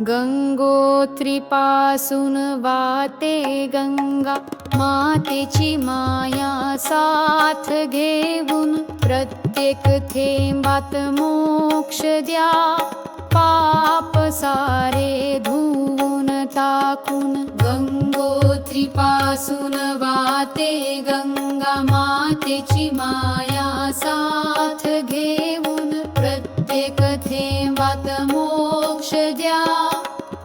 गंगोत्रीपासून वाहते गंगा, मातेची माया साथ घेऊन प्रत्येक थेंबात मोक्ष द्या. पाप सारे धुवून टाकून गंगोत्रीपासून वाहते गंगा, मातेची माया साथ घेऊन प्रत्येक थेंबात मोक्ष द्या.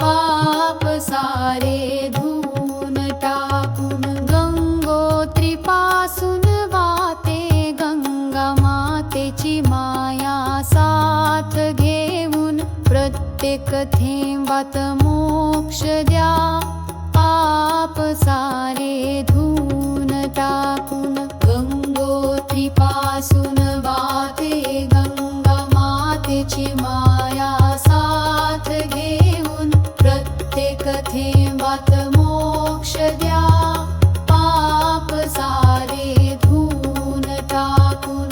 पाप सारे धुवून टाकून गंगोत्रीपासून वाहते गंगा, मातेची माया साथ घेऊन प्रत्येक थेंबात मोक्ष द्या. पाप सारे धुवून टाकून गंगोत्रीपासून वाहते गंगा, मातेची माया साथ घेऊन प्रत्येक थेंबात मोक्ष द्या. पाप सारे धुवून टाकून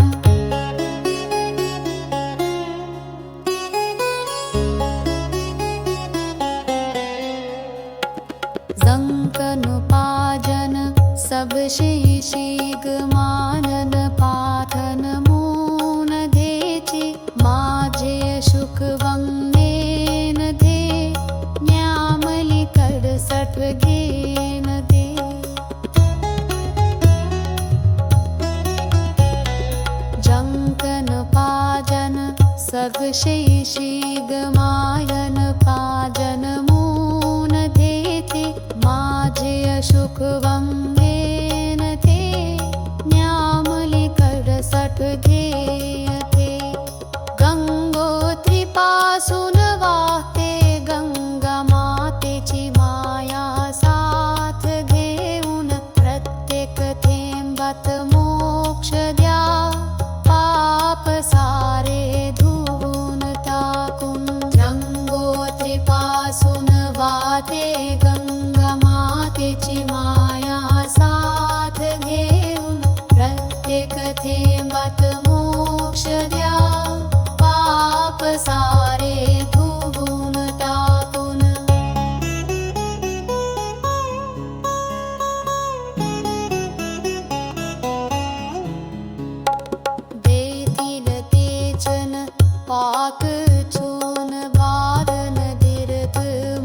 जंकन पाजन सब शीग मानन पाठन मून देची. माझे सुख वंगेन दे, न्यामली कडसट घेन दे. जंकन पाजन सब शीग मायन पाजन मून देते. माझे सुख वंगेन ते, न्यामली कडसट घेते. गंगोत्रीपासून वाहते गंगा, मातेची माया साथ घेऊन प्रत्येक थेंबात मोक्ष द्या. पाप सारे धुवून टाकून गंगोत्रीपासून वाहते गंगा, मातेची माया साथ घेऊन प्रत्येक थेंबात मोक्ष द्या. पाप सारे धुवून टाकून देतील तेचन पाक छून वारन दीर्घ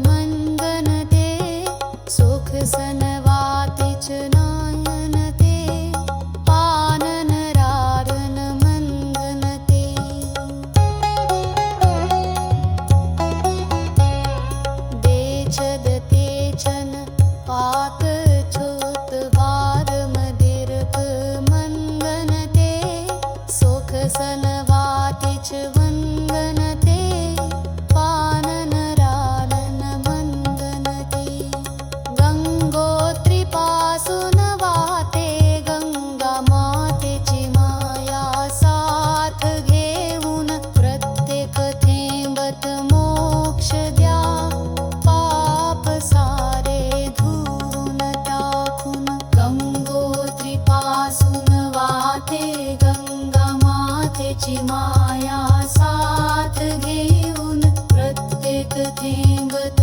मंदन ते. सुख सनवातिच नायन ते, पानन रारन मंदन ते. देछद तेचन पाक छूत वारम दीर्घ मंदन ते. सुख सनवातिच वंदन ते, पानन रारन मंदन ते. गंगोत्रीपासून वाहते गंगा, मातेची माया साथ घेऊन प्रत्येक थेंबत मोक्ष द्या. पाप सारे धुवून टाकून गंगोत्रीपासून वाहते गंगा, मातेची माया साथ घेऊन प्रत्येक थेंबत